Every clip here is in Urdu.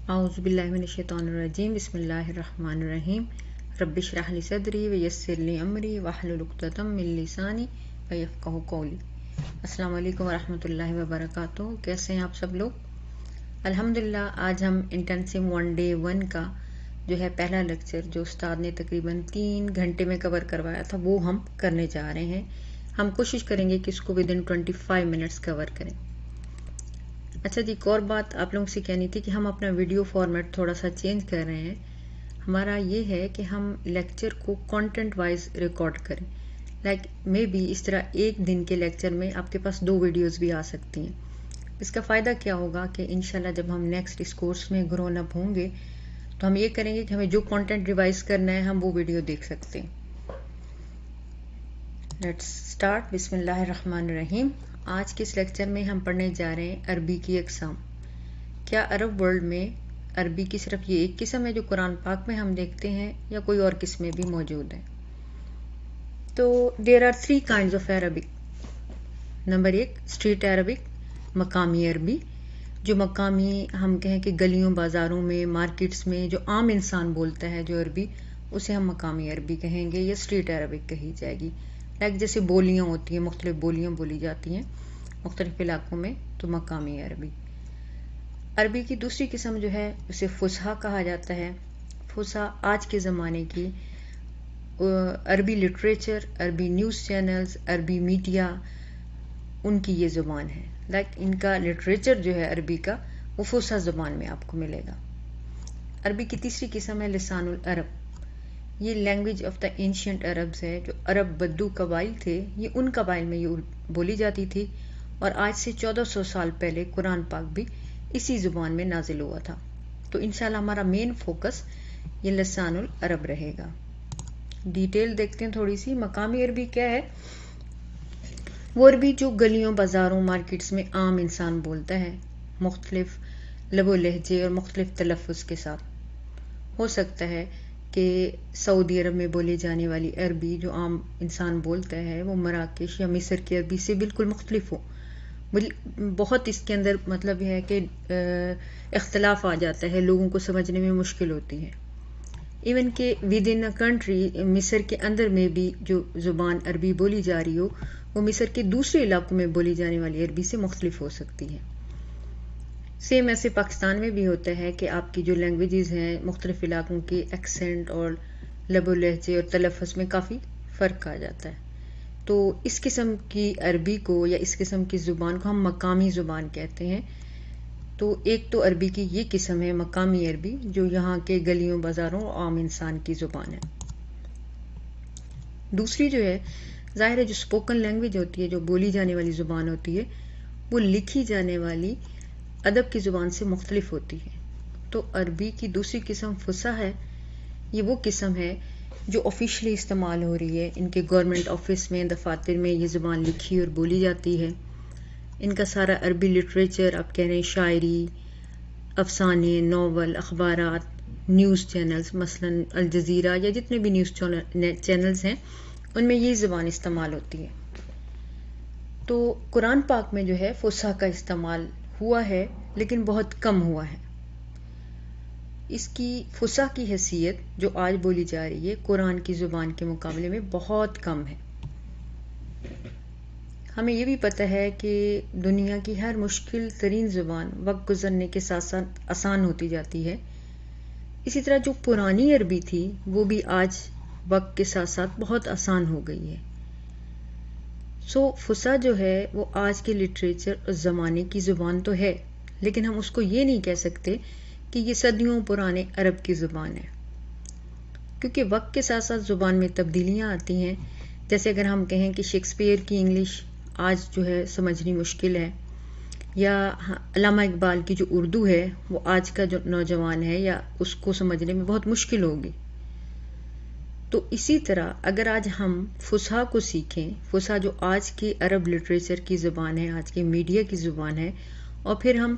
اعوذ باللہ من الشیطان الرجیم بسم اللہ الرحمن الرحیم رب اشرح لی صدری ویسر لی امری واحلل عقدۃ من لسانی یفقہوا قولی۔ السلام علیکم ورحمۃ اللہ وبرکاتہ۔ کیسے ہیں آپ سب لوگ؟ الحمدللہ آج ہم انٹینسو 1 Day 1 کا جو ہے پہلا لیکچر جو استاد نے تقریباً 3 گھنٹے میں کور کروایا تھا وہ ہم کرنے جا رہے ہیں۔ ہم کوشش کریں گے کہ اس کو ودن 25 منٹس کور کریں۔ اچھا جی، ایک اور بات آپ لوگوں سے کہنی تھی کہ ہم اپنا ویڈیو فارمیٹ تھوڑا سا چینج کر رہے ہیں۔ ہمارا یہ ہے کہ ہم لیکچر کو کانٹینٹ وائز ریکارڈ کریں، مے بی اس طرح ایک دن کے لیکچر میں آپ کے پاس 2 ویڈیوز بھی آ سکتی ہیں۔ اس کا فائدہ کیا ہوگا کہ انشاءاللہ جب ہم نیکسٹ اس کورس میں گرون اپ ہوں گے تو ہم یہ کریں گے کہ ہمیں جو کانٹینٹ ریوائز کرنا ہے ہم وہ ویڈیو دیکھ سکتے ہیں۔ Let's start. بسم اللہ الرحمن الرحیم۔ آج کے اس لیکچر میں ہم پڑھنے جا رہے ہیں عربی کی اقسام۔ کیا عرب ورلڈ میں عربی کی صرف یہ ایک قسم ہے جو قرآن پاک میں ہم دیکھتے ہیں یا کوئی اور قسمیں بھی موجود ہیں؟ تو there are 3 kinds of Arabic۔ نمبر 1 اسٹریٹ عربک، مقامی عربی، جو مقامی ہم کہیں کہ گلیوں بازاروں میں مارکیٹس میں جو عام انسان بولتا ہے جو عربی، اسے ہم مقامی عربی کہیں گے یا اسٹریٹ عربک کہی جائے گی۔ جیسے بولیاں ہوتی ہیں، مختلف بولیاں بولی جاتی ہیں مختلف علاقوں میں، تو مقامی عربی۔ عربی کی دوسری قسم جو ہے اسے فصحا کہا جاتا ہے۔ فصحا آج کے زمانے کی عربی لٹریچر، عربی نیوز چینلز، عربی میڈیا، ان کی یہ زبان ہے۔ ان کا لٹریچر جو ہے عربی کا وہ فصحا زبان میں آپ کو ملے گا۔ عربی کی تیسری قسم ہے لسان العرب۔ یہ language of the ancient Arabs ہے۔ جو عرب بدو قبائل تھے یہ ان قبائل میں یہ بولی جاتی تھی، اور آج سے 1400 سال پہلے قرآن پاک بھی اسی زبان میں نازل ہوا تھا۔ تو انشاءاللہ ہمارا مین فوکس یہ لسان العرب رہے گا۔ ڈیٹیل دیکھتے ہیں تھوڑی سی۔ مقامی عربی کیا ہے؟ وہ عربی جو گلیوں بازاروں مارکیٹس میں عام انسان بولتا ہے، مختلف لب و لہجے اور مختلف تلفظ کے ساتھ۔ ہو سکتا ہے کہ سعودی عرب میں بولی جانے والی عربی جو عام انسان بولتا ہے وہ مراکش یا مصر کی عربی سے بالکل مختلف ہو۔ بہت اس کے اندر مطلب یہ ہے کہ اختلاف آ جاتا ہے، لوگوں کو سمجھنے میں مشکل ہوتی ہے۔ ایون کہ ود ان اے کنٹری، مصر کے اندر میں بھی جو زبان عربی بولی جا رہی ہو وہ مصر کے دوسرے علاقوں میں بولی جانے والی عربی سے مختلف ہو سکتی ہے۔ سیم ایسے پاکستان میں بھی ہوتا ہے کہ آپ کی جو لینگویجز ہیں مختلف علاقوں کے ایکسنٹ اور لب و لہجے اور تلفظ میں کافی فرق آ جاتا ہے۔ تو اس قسم کی عربی کو یا اس قسم کی زبان کو ہم مقامی زبان کہتے ہیں۔ تو ایک تو عربی کی یہ قسم ہے مقامی عربی جو یہاں کے گلیوں بازاروں اور عام انسان کی زبان ہے۔ دوسری جو ہے ظاہر ہے جو اسپوکن لینگویج ہوتی ہے، جو بولی جانے والی زبان ہوتی ہے، وہ لکھی جانے والی ادب کی زبان سے مختلف ہوتی ہے۔ تو عربی کی دوسری قسم فصحا ہے۔ یہ وہ قسم ہے جو آفیشلی استعمال ہو رہی ہے، ان کے گورنمنٹ آفس میں، دفاتر میں یہ زبان لکھی اور بولی جاتی ہے۔ ان کا سارا عربی لٹریچر آپ کہہ رہے ہیں، شاعری، افسانے، ناول، اخبارات، نیوز چینلز، مثلا الجزیرہ یا جتنے بھی نیوز چینلز ہیں ان میں یہ زبان استعمال ہوتی ہے۔ تو قرآن پاک میں جو ہے فصحا کا استعمال ہوا ہے لیکن بہت کم ہوا ہے۔ اس کی فصحا کی حیثیت جو آج بولی جا رہی ہے قرآن کی زبان کے مقابلے میں بہت کم ہے۔ ہمیں یہ بھی پتہ ہے کہ دنیا کی ہر مشکل ترین زبان وقت گزرنے کے ساتھ ساتھ آسان ہوتی جاتی ہے۔ اسی طرح جو پرانی عربی تھی وہ بھی آج وقت کے ساتھ ساتھ بہت آسان ہو گئی ہے۔ فصحا جو ہے وہ آج کے لٹریچر اور زمانے کی زبان تو ہے، لیکن ہم اس کو یہ نہیں کہہ سکتے کہ یہ صدیوں پرانے عرب کی زبان ہے، کیونکہ وقت کے ساتھ ساتھ زبان میں تبدیلیاں آتی ہیں۔ جیسے اگر ہم کہیں کہ شیکسپیئر کی انگلش آج جو ہے سمجھنی مشکل ہے، یا علامہ اقبال کی جو اردو ہے وہ آج کا جو نوجوان ہے یا اس کو سمجھنے میں بہت مشکل ہوگی۔ تو اسی طرح اگر آج ہم فصحا کو سیکھیں، فصحا جو آج کی عرب لٹریچر کی زبان ہے، آج کے میڈیا کی زبان ہے، اور پھر ہم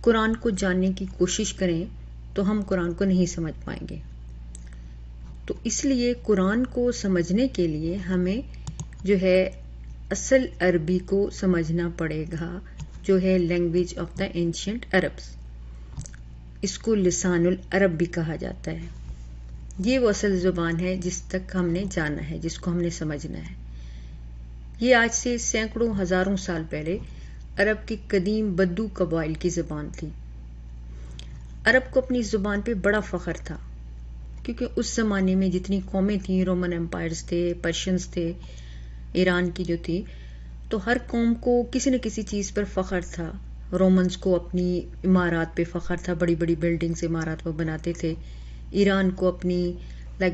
قرآن کو جاننے کی کوشش کریں تو ہم قرآن کو نہیں سمجھ پائیں گے۔ تو اس لیے قرآن کو سمجھنے کے لیے ہمیں جو ہے اصل عربی کو سمجھنا پڑے گا، جو ہے language of the ancient Arabs. اس کو لسان العرب بھی کہا جاتا ہے. یہ وہ اصل زبان ہے جس تک ہم نے جانا ہے، جس کو ہم نے سمجھنا ہے. یہ آج سے سینکڑوں ہزاروں سال پہلے عرب کے قدیم بدو قبائل کی زبان تھی. عرب کو اپنی زبان پہ بڑا فخر تھا، کیونکہ اس زمانے میں جتنی قومیں تھیں، رومن امپائرز تھے، پرشینز تھے، ایران کی جو تھی، تو ہر قوم کو کسی نہ کسی چیز پر فخر تھا. رومنز کو اپنی عمارات پہ فخر تھا، بڑی بڑی بلڈنگز عمارات وہ بناتے تھے. ایران کو اپنی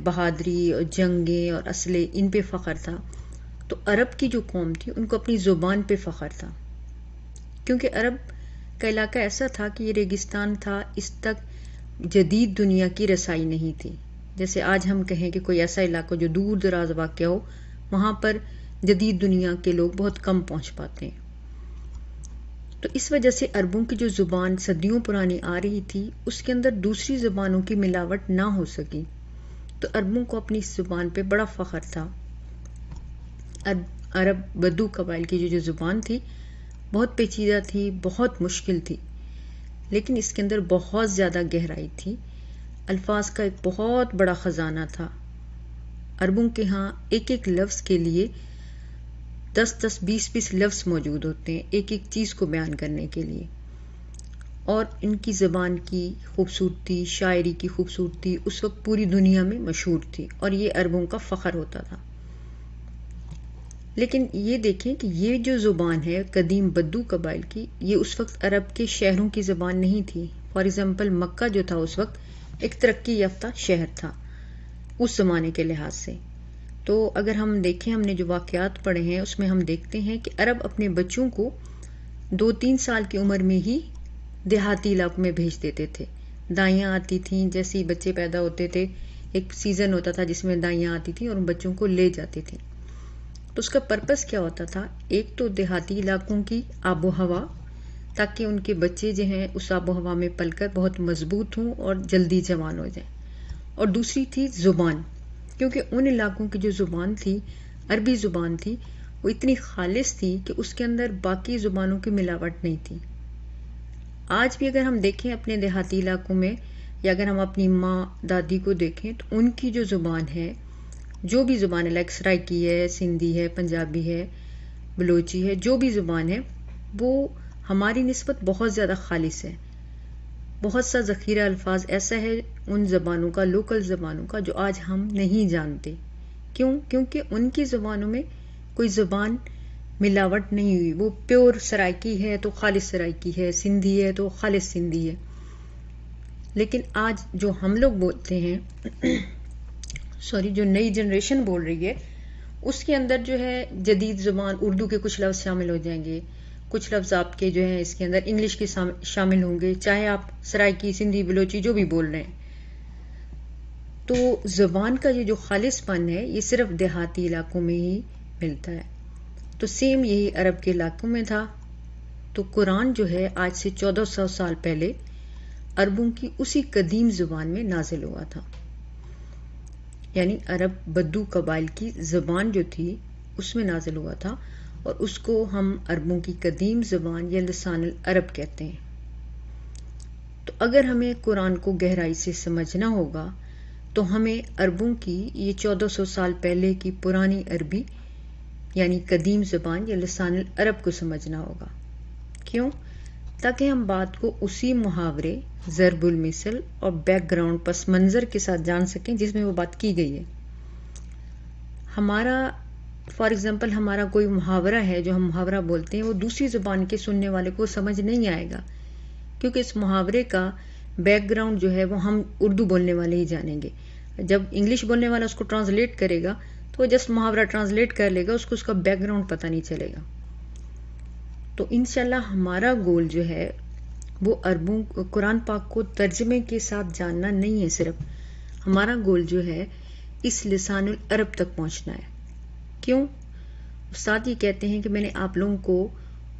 بہادری اور جنگیں اور اسلحے ان پہ فخر تھا. تو عرب کی جو قوم تھی ان کو اپنی زبان پہ فخر تھا، کیونکہ عرب کا علاقہ ایسا تھا کہ یہ ریگستان تھا، اس تک جدید دنیا کی رسائی نہیں تھی. جیسے آج ہم کہیں کہ کوئی ایسا علاقہ جو دور دراز واقع ہو، وہاں پر جدید دنیا کے لوگ بہت کم پہنچ پاتے ہیں. تو اس وجہ سے عربوں کی جو زبان صدیوں پرانی آ رہی تھی، اس کے اندر دوسری زبانوں کی ملاوٹ نہ ہو سکی. تو عربوں کو اپنی اس زبان پہ بڑا فخر تھا. عرب بدو قبائل کی جو زبان تھی بہت پیچیدہ تھی، بہت مشکل تھی، لیکن اس کے اندر بہت زیادہ گہرائی تھی. الفاظ کا ایک بہت بڑا خزانہ تھا. عربوں کے ہاں ایک ایک لفظ کے لیے 10-10 20-20 لفظ موجود ہوتے ہیں ایک ایک چیز کو بیان کرنے کے لیے. اور ان کی زبان کی خوبصورتی، شاعری کی خوبصورتی اس وقت پوری دنیا میں مشہور تھی، اور یہ عربوں کا فخر ہوتا تھا. لیکن یہ دیکھیں کہ یہ جو زبان ہے قدیم بدو قبائل کی، یہ اس وقت عرب کے شہروں کی زبان نہیں تھی. فار ایگزامپل مکہ جو تھا اس وقت ایک ترقی یافتہ شہر تھا اس زمانے کے لحاظ سے. تو اگر ہم دیکھیں، ہم نے جو واقعات پڑھے ہیں اس میں ہم دیکھتے ہیں کہ عرب اپنے بچوں کو 2-3 سال کی عمر میں ہی دیہاتی علاقوں میں بھیج دیتے تھے. دائیاں آتی تھیں، جیسے بچے پیدا ہوتے تھے ایک سیزن ہوتا تھا جس میں دائیاں آتی تھیں اور ان بچوں کو لے جاتی تھیں. تو اس کا پرپس کیا ہوتا تھا؟ ایک تو دیہاتی علاقوں کی آب و ہوا، تاکہ ان کے بچے جو ہیں اس آب و ہوا میں پل کر بہت مضبوط ہوں اور جلدی جوان ہو جائیں. اور دوسری تھی زبان، کیونکہ ان علاقوں کی جو زبان تھی، عربی زبان تھی، وہ اتنی خالص تھی کہ اس کے اندر باقی زبانوں کی ملاوٹ نہیں تھی. آج بھی اگر ہم دیکھیں اپنے دیہاتی علاقوں میں، یا اگر ہم اپنی ماں دادی کو دیکھیں، تو ان کی جو زبان ہے، جو بھی زبان ہے، سرائکی ہے، سندھی ہے، پنجابی ہے، بلوچی ہے، جو بھی زبان ہے، وہ ہماری نسبت بہت زیادہ خالص ہے. بہت سا ذخیرہ الفاظ ایسا ہے ان زبانوں کا، لوکل زبانوں کا، جو آج ہم نہیں جانتے. کیوں؟ کیونکہ ان کی زبانوں میں کوئی زبان ملاوٹ نہیں ہوئی. وہ پیور سرائکی ہے تو خالص سرائکی ہے، سندھی ہے تو خالص سندھی ہے. لیکن آج جو ہم لوگ بولتے ہیں جو نئی جنریشن بول رہی ہے، اس کے اندر جو ہے جدید زبان اردو کے کچھ لفظ شامل ہو جائیں گے، کچھ لفظ آپ کے جو ہیں اس کے اندر انگلش کے شامل ہوں گے، چاہے آپ سرائکی، سندھی، بلوچی جو بھی بول رہے ہیں. تو زبان کا یہ جو خالص پن ہے، یہ صرف دیہاتی علاقوں میں ہی ملتا ہے. تو سیم یہی عرب کے علاقوں میں تھا. تو قرآن جو ہے آج سے 1400 سال پہلے عربوں کی اسی قدیم زبان میں نازل ہوا تھا. یعنی عرب بدو قبائل کی زبان جو تھی اس میں نازل ہوا تھا، اور اس کو ہم عربوں کی قدیم زبان یا لسان العرب کہتے ہیں. تو اگر ہمیں قرآن کو گہرائی سے سمجھنا ہوگا تو ہمیں عربوں کی یہ 1400 سال پہلے کی پرانی عربی یعنی قدیم زبان یا لسان العرب کو سمجھنا ہوگا. کیوں؟ تاکہ ہم بات کو اسی محاورے، ضرب المثل اور بیک گراؤنڈ پس منظر کے ساتھ جان سکیں جس میں وہ بات کی گئی ہے. ہمارا فار ایگزامپل ہمارا کوئی محاورہ ہے جو ہم محاورہ بولتے ہیں، وہ دوسری زبان کے سننے والے کو سمجھ نہیں آئے گا، کیونکہ اس محاورے کا بیک گراؤنڈ جو ہے وہ ہم اردو بولنے والے ہی جانیں گے. جب انگلش بولنے والا اس کو ٹرانسلیٹ کرے گا تو وہ جسٹ محاورہ ٹرانسلیٹ کر لے گا، اس کو اس کا بیک گراؤنڈ پتہ نہیں چلے گا. تو انشاءاللہ ہمارا گول جو ہے وہ عربوں قرآن پاک کو ترجمے کے ساتھ جاننا نہیں ہے. صرف ہمارا گول جو ہے اس لسان العرب تک پہنچنا ہے. کیوں؟ استاد یہ کہتے ہیں کہ میں نے آپ لوگوں کو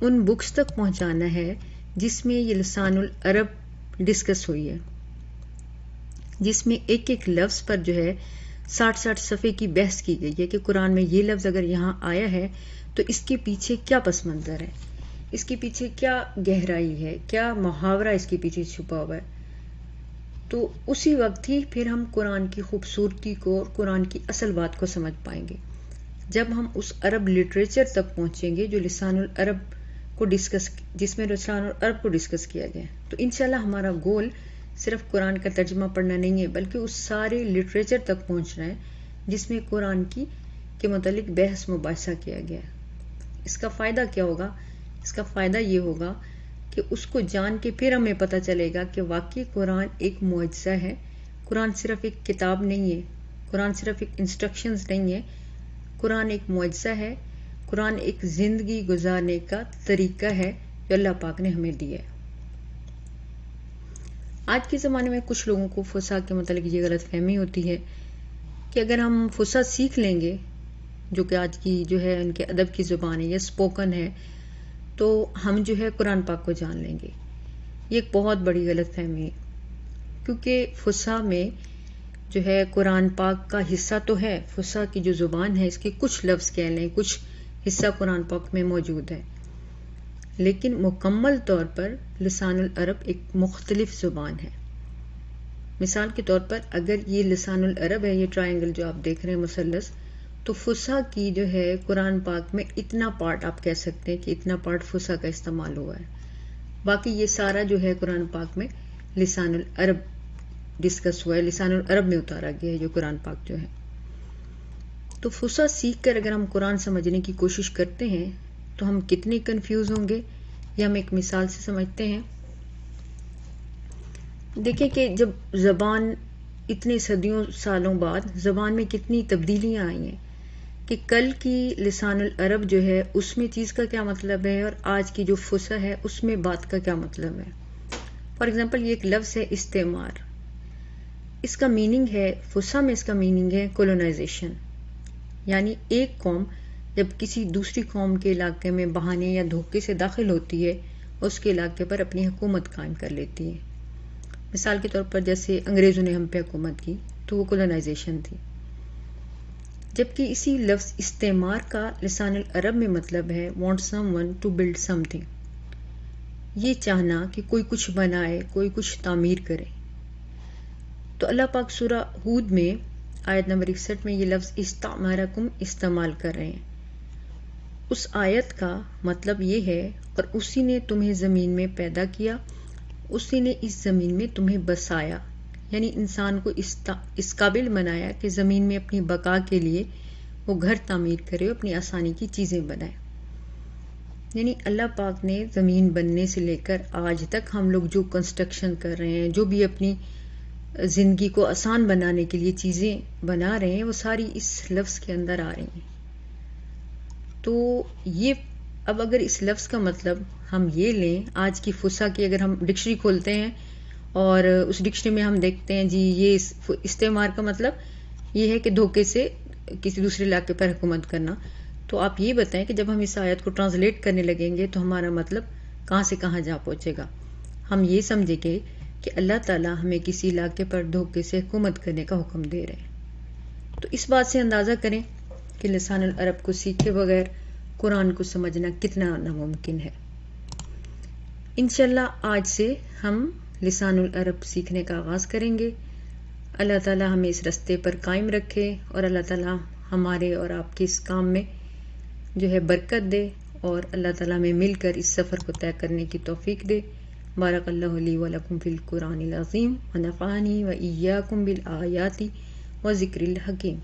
ان بکس تک پہنچانا ہے جس میں یہ لسان العرب ڈسکس ہوئی ہے، جس میں ایک ایک لفظ پر جو ہے 60 صفحے کی بحث کی گئی ہے کہ قرآن میں یہ لفظ اگر یہاں آیا ہے تو اس کے پیچھے کیا پس منظر ہے، اس کے پیچھے کیا گہرائی ہے، کیا محاورہ اس کے پیچھے چھپا ہوا ہے. تو اسی وقت ہی پھر ہم قرآن کی خوبصورتی کو اور قرآن کی اصل بات کو سمجھ پائیں گے. جب ہم اس عرب لٹریچر تک پہنچیں گے جو لسان العرب کو جس میں لسان العرب کو ڈسکس کیا گیا ہے، تو انشاءاللہ ہمارا گول صرف قرآن کا ترجمہ پڑھنا نہیں ہے، بلکہ اس سارے لٹریچر تک پہنچنا ہے جس میں قرآن کے متعلق بحث مباحثہ کیا گیا ہے. اس کا فائدہ کیا ہوگا؟ اس کا فائدہ یہ ہوگا کہ اس کو جان کے پھر ہمیں پتہ چلے گا کہ واقعی قرآن ایک معجزہ ہے. قرآن صرف ایک کتاب نہیں ہے، قرآن صرف ایک انسٹرکشنز نہیں ہے، قرآن ایک معجزہ ہے. قرآن ایک زندگی گزارنے کا طریقہ ہے جو اللہ پاک نے ہمیں دیا ہے. آج کے زمانے میں کچھ لوگوں کو فصحا کے متعلق یہ غلط فہمی ہوتی ہے کہ اگر ہم فصحا سیکھ لیں گے، جو کہ آج کی جو ہے ان کے ادب کی زبان ہے یا اسپوکن ہے، تو ہم جو ہے قرآن پاک کو جان لیں گے. یہ ایک بہت بڑی غلط فہمی ہے، کیونکہ فصحا میں جو ہے قرآن پاک کا حصہ تو ہے. فصحا کی جو زبان ہے اس کے کچھ لفظ کہہ لیں، کچھ حصہ قرآن پاک میں موجود ہے، لیکن مکمل طور پر لسان العرب ایک مختلف زبان ہے. مثال کے طور پر اگر یہ لسان العرب ہے، یہ ٹرائنگل جو آپ دیکھ رہے ہیں مثلث، تو فصحا کی جو ہے قرآن پاک میں اتنا پارٹ آپ کہہ سکتے ہیں کہ اتنا پارٹ فصحا کا استعمال ہوا ہے. باقی یہ سارا جو ہے قرآن پاک میں لسان العرب ڈسکس ہوا ہے، لسان العرب میں اتارا گیا ہے جو قرآن پاک جو ہے. تو فصحا سیکھ کر اگر ہم قرآن سمجھنے کی کوشش کرتے ہیں تو ہم کتنے کنفیوز ہوں گے، یہ ہم ایک مثال سے سمجھتے ہیں. دیکھیں کہ جب زبان اتنے صدیوں سالوں بعد زبان میں کتنی تبدیلیاں آئی ہیں کہ کل کی لسان العرب جو ہے اس میں چیز کا کیا مطلب ہے اور آج کی جو فصحا ہے اس میں بات کا کیا مطلب ہے. فار ایگزامپل یہ ایک لفظ ہے استعمار، اس کا میننگ ہے فصحا میں، اس کا میننگ ہے کولونائزیشن، یعنی ایک قوم جب کسی دوسری قوم کے علاقے میں بہانے یا دھوکے سے داخل ہوتی ہے، اس کے علاقے پر اپنی حکومت قائم کر لیتی ہے. مثال کے طور پر جیسے انگریزوں نے ہم پہ حکومت کی تو وہ کولونائزیشن تھی. جبکہ اسی لفظ استعمار کا لسان العرب میں مطلب ہے want someone to build something, یہ چاہنا کہ کوئی کچھ بنائے، کوئی کچھ تعمیر کرے. تو اللہ پاک سورہ ہود میں آیت نمبر 61 میں یہ لفظ استعمارکم استعمال کر رہے ہیں. اس آیت کا مطلب یہ ہے اور اسی نے تمہیں زمین میں پیدا کیا، اسی نے اس زمین میں تمہیں بسایا، یعنی انسان کو اس قابل بنایا کہ زمین میں اپنی بقا کے لیے وہ گھر تعمیر کرے، اپنی آسانی کی چیزیں بنائے. یعنی اللہ پاک نے زمین بننے سے لے کر آج تک ہم لوگ جو کنسٹرکشن کر رہے ہیں، جو بھی اپنی زندگی کو آسان بنانے کے لیے چیزیں بنا رہے ہیں، وہ ساری اس لفظ کے اندر آ رہی ہیں. تو یہ اب اگر اس لفظ کا مطلب ہم یہ لیں، آج کی فصحا کی اگر ہم ڈکشنری کھولتے ہیں اور اس ڈکشنری میں ہم دیکھتے ہیں جی یہ استعمار کا مطلب یہ ہے کہ دھوکے سے کسی دوسرے علاقے پر حکومت کرنا، تو آپ یہ بتائیں کہ جب ہم اس آیت کو ٹرانسلیٹ کرنے لگیں گے تو ہمارا مطلب کہاں سے کہاں جا پہنچے گا. ہم یہ سمجھیں گے کہ اللہ تعالیٰ ہمیں کسی علاقے پر دھوکے سے حکومت کرنے کا حکم دے رہے ہیں. تو اس بات سے اندازہ کریں کہ لسان العرب کو سیکھے بغیر قرآن کو سمجھنا کتنا ناممکن ہے. انشاءاللہ آج سے ہم لسان العرب سیکھنے کا آغاز کریں گے. اللہ تعالیٰ ہمیں اس رستے پر قائم رکھے اور اللہ تعالیٰ ہمارے اور آپ کے اس کام میں جو ہے برکت دے، اور اللہ تعالیٰ ہمیں مل کر اس سفر کو طے کرنے کی توفیق دے. بارک اللہ لی و لکم فی القرآن العظیم ونفعنی و ایاکم بالآیات و ذکر الحکیم.